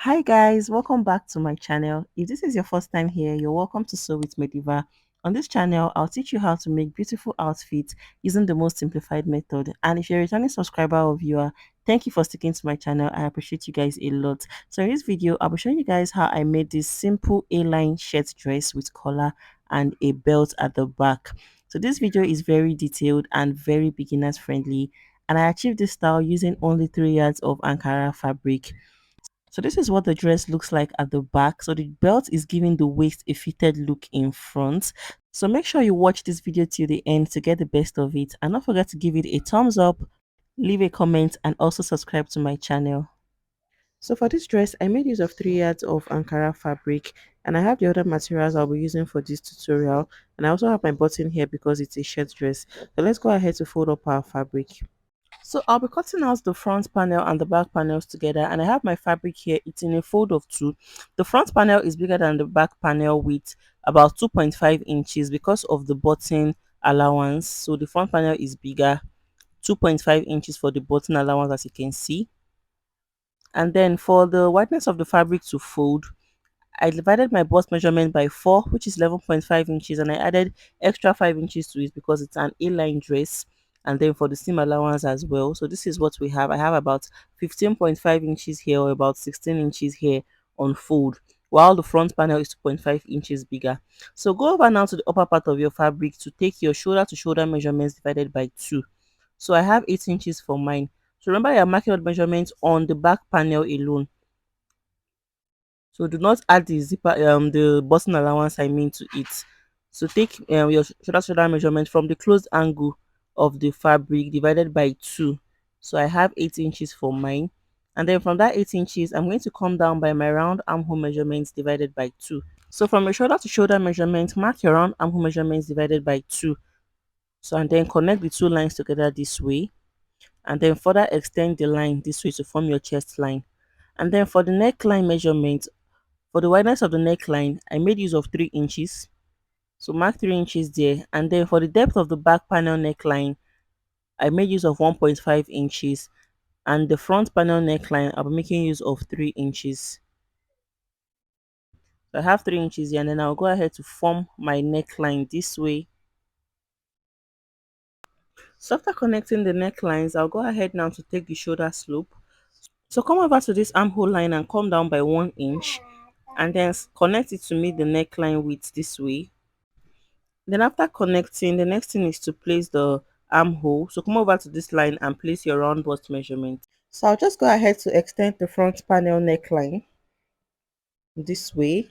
Hi guys, welcome back to my channel. If this is your first time here, you're welcome to Sew with Mediva. On this channel, I'll teach you how to make beautiful outfits using the most simplified method. And if you're a returning subscriber or viewer, thank you for sticking to my channel. I appreciate you guys a lot. So in this video, I'll be showing you guys how I made this simple A-line shirt dress with collar and a belt at the back. So this video is very detailed and very beginners friendly. And I achieved this style using only 3 yards of Ankara fabric. So this is what the dress looks like at the back. So the belt is giving the waist a fitted look in front. So make sure you watch this video till the end to get the best of it. And don't forget to give it a thumbs up, leave a comment, and also subscribe to my channel. So for this dress, I made use of 3 yards of Ankara fabric, and I have the other materials I'll be using for this tutorial. And I also have my button here because it's a shirt dress. So let's go ahead to fold up our fabric. So I'll be cutting out the front panel and the back panels together, and I have my fabric here. It's in a fold of 2. The front panel is bigger than the back panel with about 2.5 inches because of the button allowance. So the front panel is bigger, 2.5 inches for the button allowance, as you can see. And then for the wideness of the fabric to fold, I divided my bust measurement by 4, which is 11.5 inches, and I added extra 5 inches to it because it's an A-line dress, and then for the seam allowance as well. So this is what we have. I have about 15.5 inches here, or about 16 inches here on fold, while the front panel is 2.5 inches bigger. So go over now to the upper part of your fabric to take your shoulder to shoulder measurements divided by 2. So I have 8 inches for mine. So remember, you're marking out measurements on the back panel alone. So do not add the the button allowance to it. So take your shoulder measurement from the closed angle of the fabric divided by 2. So I have 8 inches for mine. And then from that 8 inches, I'm going to come down by my round armhole measurements divided by 2. So from your shoulder to shoulder measurement, mark your round armhole measurements divided by 2. So and then connect the two lines together this way. And then further extend the line this way to form your chest line. And then for the neckline measurement, for the wideness of the neckline, I made use of 3 inches. So mark 3 inches there. And then for the depth of the back panel neckline, I made use of 1.5 inches. And the front panel neckline, I'll be making use of 3 inches. So I have 3 inches here, and then I'll go ahead to form my neckline this way. So after connecting the necklines, I'll go ahead now to take the shoulder slope. So come over to this armhole line and come down by 1 inch, and then connect it to meet the neckline width this way. Then after connecting, the next thing is to place the armhole. So come over to this line and place your round bust measurement. So I'll just go ahead to extend the front panel neckline this way.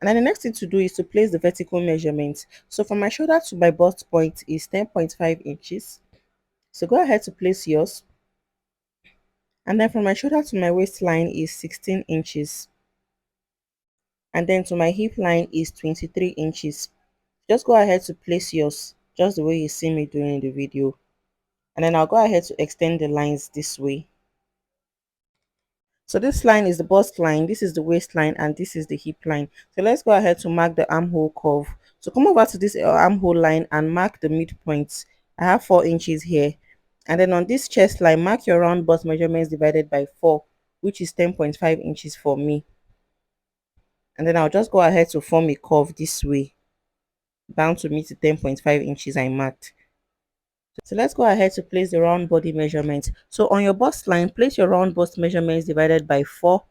And then the next thing to do is to place the vertical measurement. So from my shoulder to my bust point is 10.5 inches. So go ahead to place yours. And then from my shoulder to my waistline is 16 inches. And then to my hip line is 23 inches. Just go ahead to place yours just the way you see me doing in the video. And then I'll go ahead to extend the lines this way. So this line is the bust line, this is the waistline, and this is the hip line. So let's go ahead to mark the armhole curve. So come over to this armhole line and mark the midpoint. I have 4 inches here. And then on this chest line, mark your round bust measurements divided by 4, which is 10.5 inches for me. And then I'll just go ahead to form a curve this way, down to meet the 10.5 inches I marked. So let's go ahead to place the round body measurement. So on your bust line, place your round bust measurements divided by 4.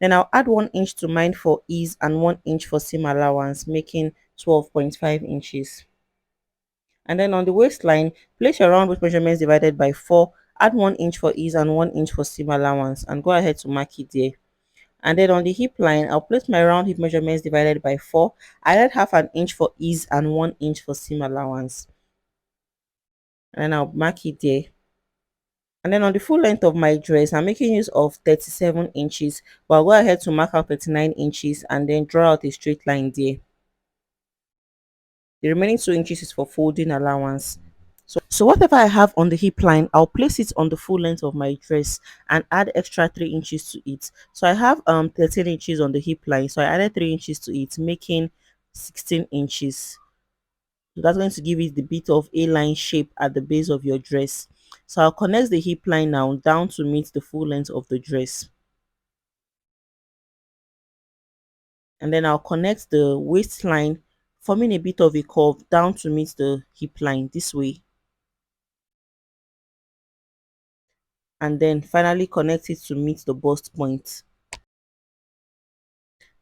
Then I'll add 1 inch to mine for ease and 1 inch for seam allowance, making 12.5 inches. And then on the waistline, place your round bust measurements divided by 4, add 1 inch for ease and 1 inch for seam allowance, and go ahead to mark it there. And then on the hip line, I'll place my round hip measurements divided by 4, I add half an inch for ease and 1 inch for seam allowance. And then I'll mark it there. And then on the full length of my dress, I'm making use of 37 inches, but I'll go ahead to mark out 39 inches and then draw out a straight line there. The remaining 2 inches is for folding allowance. So whatever I have on the hip line, I'll place it on the full length of my dress and add extra 3 inches to it. So I have 13 inches on the hip line, so I added 3 inches to it, making 16 inches. So that's going to give it the bit of A-line shape at the base of your dress. So I'll connect the hip line now down to meet the full length of the dress. and then I'll connect the waistline, forming a bit of a curve down to meet the hip line this way, and then finally connect it to meet the bust point.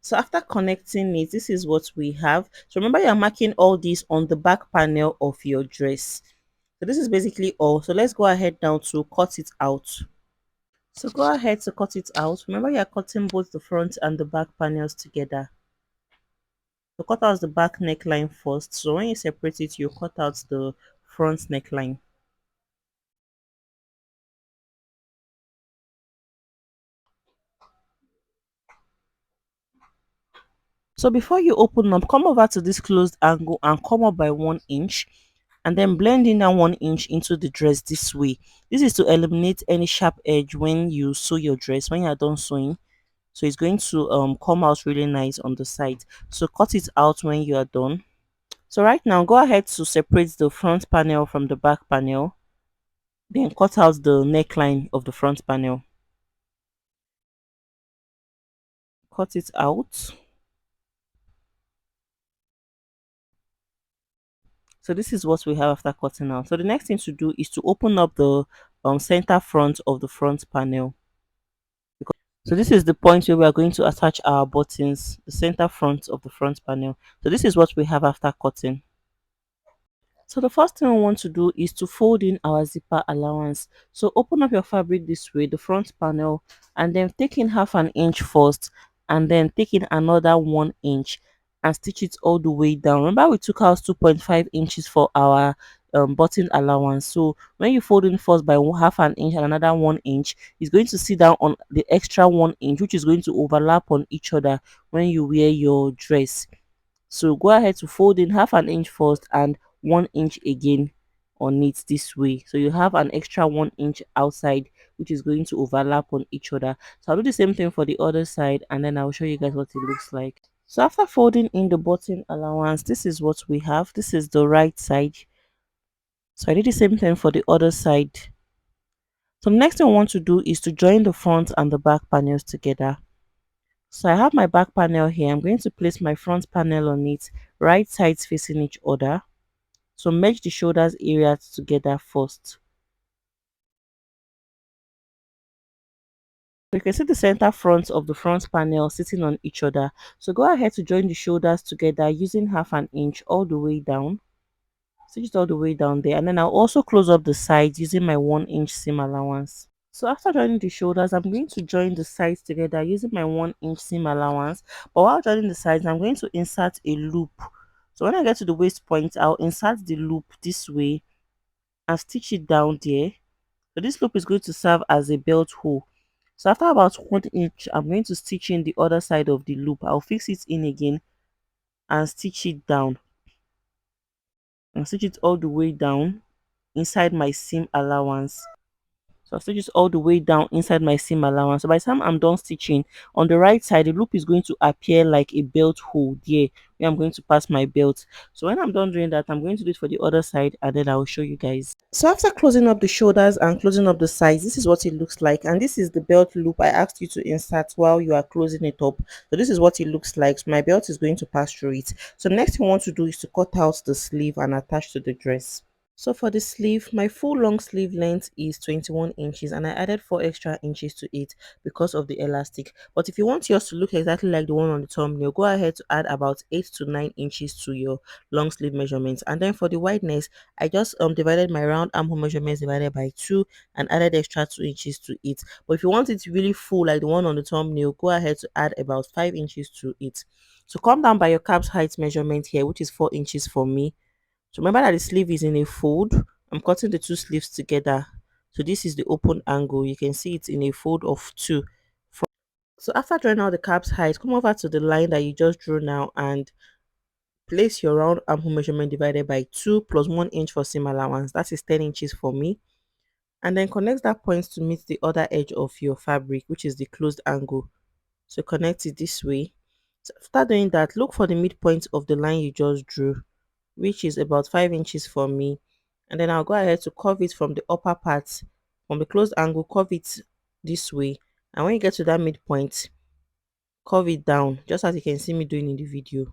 So after connecting it, this is what we have. So remember, you're marking all this on the back panel of your dress. So this is basically all. So let's go ahead now to cut it out. So go ahead to cut it out. Remember, you're cutting both the front and the back panels together. So cut out the back neckline first. So when you separate it, you cut out the front neckline. So before you open up, come over to this closed angle and come up by 1 inch, and then blend in that 1 inch into the dress this way. This is to eliminate any sharp edge when you sew your dress, when you're done sewing. So it's going to come out really nice on the side. So cut it out when you are done. So right now, go ahead to separate the front panel from the back panel. Then cut out the neckline of the front panel. Cut it out. So this is what we have after cutting out. So the next thing to do is to open up the center front of the front panel. So this is the point where we are going to attach our buttons, the center front of the front panel. So this is what we have after cutting. So the first thing we want to do is to fold in our zipper allowance. So open up your fabric this way, the front panel, and then take in half an inch first, and then take in another 1 inch and stitch it all the way down. Remember, we took out 2.5 inches for our button allowance. So when you fold in first by half an inch and another 1 inch, it's going to sit down on the extra 1 inch, which is going to overlap on each other when you wear your dress. So go ahead to fold in half an inch first and 1 inch again on it this way. So you have an extra 1 inch outside, which is going to overlap on each other. So I'll do the same thing for the other side, and then I'll show you guys what it looks like. So after folding in the button allowance, this is what we have. This is the right side. So I did the same thing for the other side. So the next thing I want to do is to join the front and the back panels together. So I have my back panel here. I'm going to place my front panel on it, right sides facing each other. So merge the shoulders areas together first. You can see the center front of the front panel sitting on each other. So go ahead to join the shoulders together using half an inch all the way down. Stitch it all the way down there. And then I'll also close up the sides using my 1 inch seam allowance. So after joining the shoulders, I'm going to join the sides together using my 1 inch seam allowance. But while joining the sides, I'm going to insert a loop. So when I get to the waist point, I'll insert the loop this way and stitch it down there. So this loop is going to serve as a belt hole. So after about 1 inch, I'm going to stitch in the other side of the loop. I'll fix it in again and stitch it down. And stitch it all the way down inside my seam allowance. So I'll stitch it all the way down inside my seam allowance. So by the time I'm done stitching, on the right side, the loop is going to appear like a belt hole there where I'm going to pass my belt. So when I'm done doing that, I'm going to do it for the other side, and then I'll show you guys. So after closing up the shoulders and closing up the sides, this is what it looks like. And this is the belt loop I asked you to insert while you are closing it up. So this is what it looks like. So my belt is going to pass through it. So next thing we want to do is to cut out the sleeve and attach to the dress. So for the sleeve, my full long sleeve length is 21 inches, and I added 4 extra inches to it because of the elastic. But if you want yours to look exactly like the one on the thumbnail, go ahead to add about 8 to 9 inches to your long sleeve measurements. And then for the wideness, I just divided my round armhole measurements divided by 2 and added extra 2 inches to it. But if you want it really full like the one on the thumbnail, go ahead to add about 5 inches to it. So come down by your calf's height measurement here, which is 4 inches for me. So remember that the sleeve is in a fold. I'm cutting the two sleeves together. So this is the open angle. You can see it's in a fold of 2. So after drawing out the calf's height, come over to the line that you just drew now and place your round armhole measurement divided by 2 plus 1 inch for seam allowance. That is 10 inches for me. And then connect that point to meet the other edge of your fabric, which is the closed angle. So connect it this way. So after doing that, look for the midpoint of the line you just drew, which is about 5 inches for me. And then I'll go ahead to curve it from the upper part, from the closed angle, curve it this way. And when you get to that midpoint, curve it down just as you can see me doing in the video.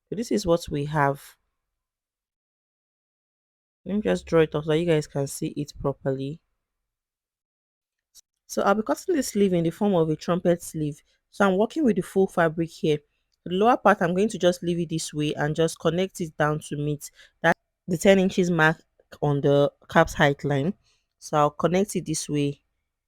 So this is what we have. Let me just draw it up so that you guys can see it properly. So I'll be cutting the sleeve in the form of a trumpet sleeve. So I'm working with the full fabric here. The lower part, I'm going to just leave it this way and just connect it down to meet that the 10 inches mark on the cap's height line. So I'll connect it this way.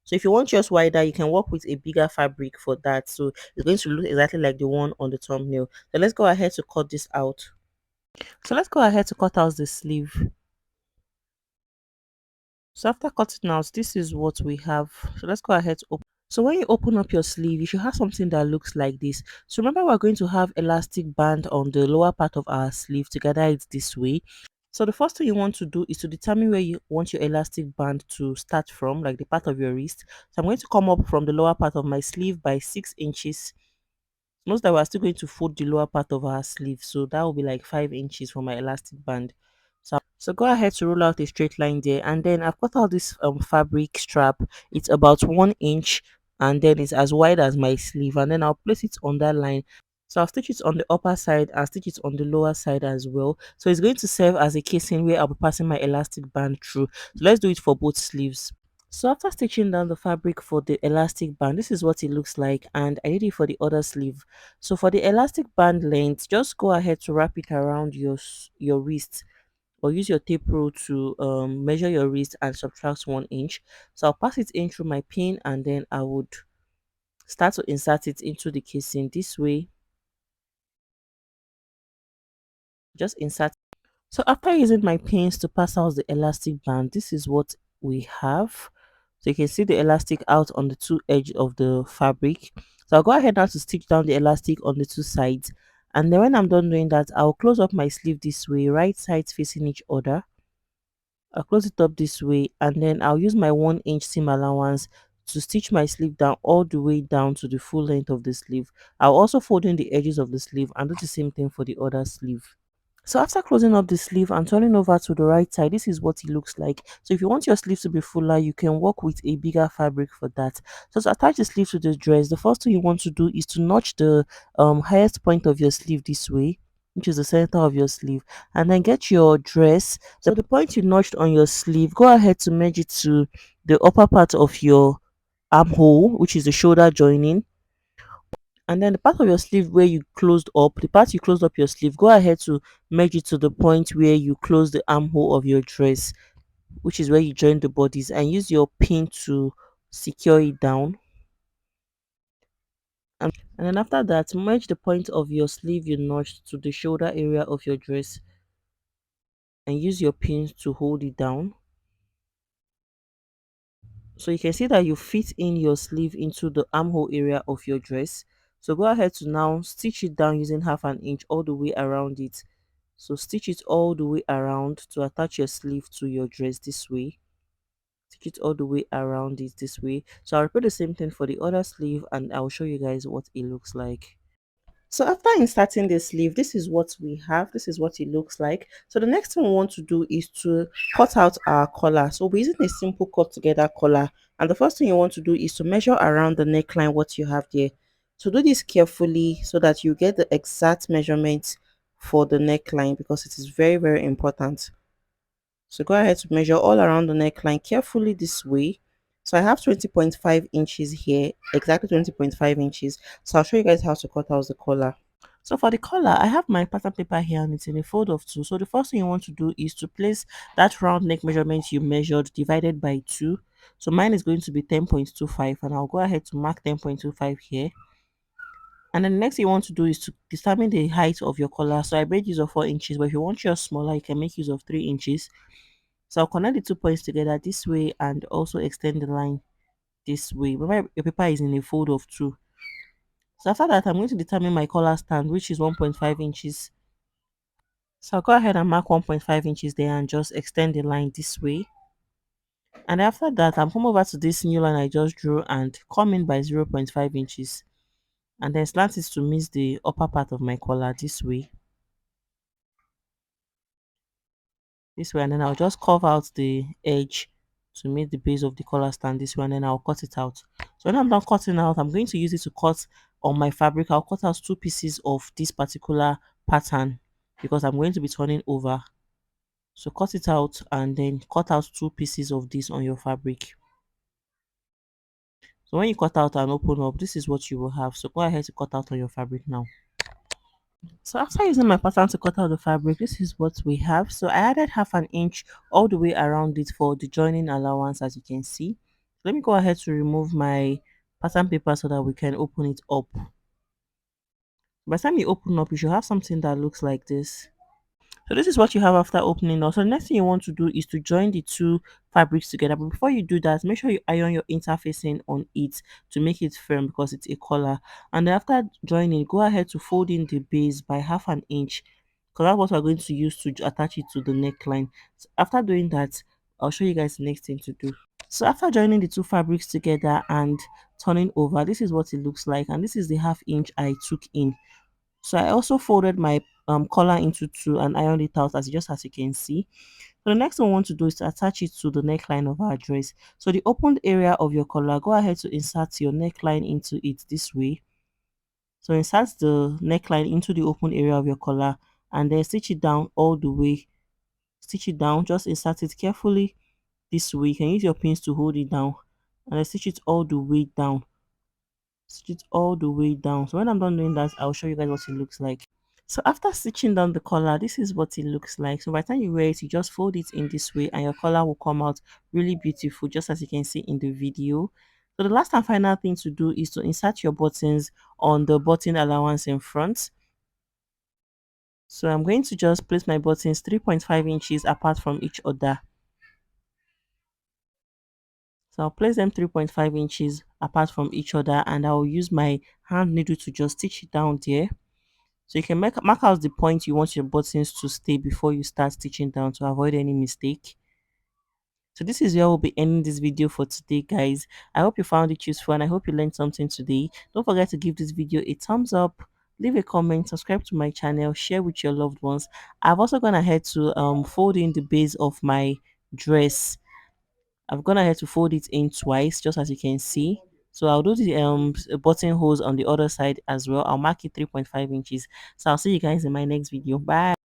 So if you want yours wider, you can work with a bigger fabric for that. So it's going to look exactly like the one on the thumbnail. So let's go ahead to cut this out. So let's go ahead to cut out the sleeve. So after cutting out, this is what we have. So let's go ahead to open. So when you open up your sleeve, you should have something that looks like this. So remember, we're going to have elastic band on the lower part of our sleeve to gather it this way. So the first thing you want to do is to determine where you want your elastic band to start from, like the part of your wrist. So I'm going to come up from the lower part of my sleeve by 6 inches. Notice that we're still going to fold the lower part of our sleeve. So that will be like 5 inches for my elastic band. So go ahead to roll out a straight line there, and then I've cut out this fabric strap. It's about 1 inch, and then it's as wide as my sleeve, and then I'll place it on that line. So I'll stitch it on the upper side and stitch it on the lower side as well. So it's going to serve as a casing where I'll be passing my elastic band through. So let's do it for both sleeves. So after stitching down the fabric for the elastic band, this is what it looks like, and I did it for the other sleeve. So for the elastic band length, just go ahead to wrap it around your wrist, or use your tape rule to measure your wrist and subtract 1 inch. So I'll pass it in through my pin, and then I would start to insert it into the casing this way. Just insert. So after using my pins to pass out the elastic band, this is what we have. So you can see the elastic out on the two edges of the fabric. So I'll go ahead now to stitch down the elastic on the two sides. And then when I'm done doing that, I'll close up my sleeve this way, right sides facing each other. I'll close it up this way, and then I'll use my 1 inch seam allowance to stitch my sleeve down all the way down to the full length of the sleeve. I'll also fold in the edges of the sleeve and do the same thing for the other sleeve. So after closing up the sleeve and turning over to the right side, this is what it looks like. So if you want your sleeve to be fuller, you can work with a bigger fabric for that. So to attach the sleeve to the dress, the first thing you want to do is to notch the highest point of your sleeve this way, which is the center of your sleeve, and then get your dress. So the point you notched on your sleeve, go ahead to merge it to the upper part of your armhole, which is the shoulder joining, and then the part of your sleeve where you closed up, the part you closed up your sleeve, go ahead to merge it to the point where you close the armhole of your dress, which is where you join the bodies, and use your pin to secure it down. And then after that, merge the point of your sleeve you notched to the shoulder area of your dress and use your pins to hold it down. So you can see that you fit in your sleeve into the armhole area of your dress. So go ahead to now stitch it down using 1/2 inch all the way around it. So stitch it all the way around to attach your sleeve to your dress this way. Stitch it all the way around it this way. So I'll repeat the same thing for the other sleeve, and I'll show you guys what it looks like. So after inserting the sleeve, this is what we have. This is what it looks like. So the next thing we want to do is to cut out our collar. So we're using a simple cut together collar. And the first thing you want to do is to measure around the neckline what you have there. So do this carefully so that you get the exact measurement for the neckline, because it is very, very important. So go ahead to measure all around the neckline carefully this way. So I have 20.5 inches here, exactly 20.5 inches. So I'll show you guys how to cut out the collar. So for the collar, I have my pattern paper here and it's in a fold of 2. So the first thing you want to do is to place that round neck measurement you measured divided by 2. So mine is going to be 10.25, and I'll go ahead to mark 10.25 here. And then the next thing you want to do is to determine the height of your collar. So I made use of 4 inches, but if you want yours smaller, you can make use of 3 inches. So I'll connect the 2 points together this way and also extend the line this way. Remember, your paper is in a fold of 2. So after that, I'm going to determine my collar stand, which is 1.5 inches. So I'll go ahead and mark 1.5 inches there and just extend the line this way. And after that, I'll come over to this new line I just drew and come in by 0.5 inches. And then slant it to miss the upper part of my collar this way. This way, and then I'll just curve out the edge to meet the base of the collar stand this way, and then I'll cut it out. So when I'm done cutting out, I'm going to use it to cut on my fabric. I'll cut out two pieces of this particular pattern because I'm going to be turning over. So cut it out and then cut out two pieces of this on your fabric. So when you cut out and open up, this is what you will have. So go ahead to cut out on your fabric now. So after using my pattern to cut out the fabric, this is what we have. So I added half an inch all the way around it for the joining allowance, as you can see. Let me go ahead to remove my pattern paper so that we can open it up. By the time you open up, you should have something that looks like this. So this is what you have after opening up. So the next thing you want to do is to join the two fabrics together. But before you do that, make sure you iron your interfacing on it to make it firm because it's a collar. And then after joining, go ahead to fold in the base by half an inch because that's what we're going to use to attach it to the neckline. So after doing that, I'll show you guys the next thing to do. So after joining the two fabrics together and turning over, this is what it looks like. And this is the half inch I took in. So I also folded my collar into two and ironed it out as just as you can see. So the next thing we want to do is to attach it to the neckline of our dress. So the opened area of your collar, go ahead to insert your neckline into it this way. So insert the neckline into the open area of your collar and then stitch it down all the way. Stitch it down, just insert it carefully this way. You can use your pins to hold it down and then stitch it all the way down. Stitch it all the way down. So when I'm done doing that, I'll show you guys what it looks like. So after stitching down the collar, this is what it looks like. So by the time you wear it, you just fold it in this way and your collar will come out really beautiful, just as you can see in the video. So the last and final thing to do is to insert your buttons on the button allowance in front. So I'm going to just place my buttons 3.5 inches apart from each other. So I'll place them 3.5 inches apart from each other and I'll use my hand needle to just stitch it down there. So you can mark out the point you want your buttons to stay before you start stitching down to avoid any mistake. So this is where we'll be ending this video for today, guys. I hope you found it useful and I hope you learned something today. Don't forget to give this video a thumbs up, leave a comment, subscribe to my channel, share with your loved ones. I've also gone ahead to fold in the base of my dress. I've gone ahead to fold it in twice, just as you can see. So I'll do the buttonholes on the other side as well. I'll mark it 3.5 inches. So I'll see you guys in my next video. Bye.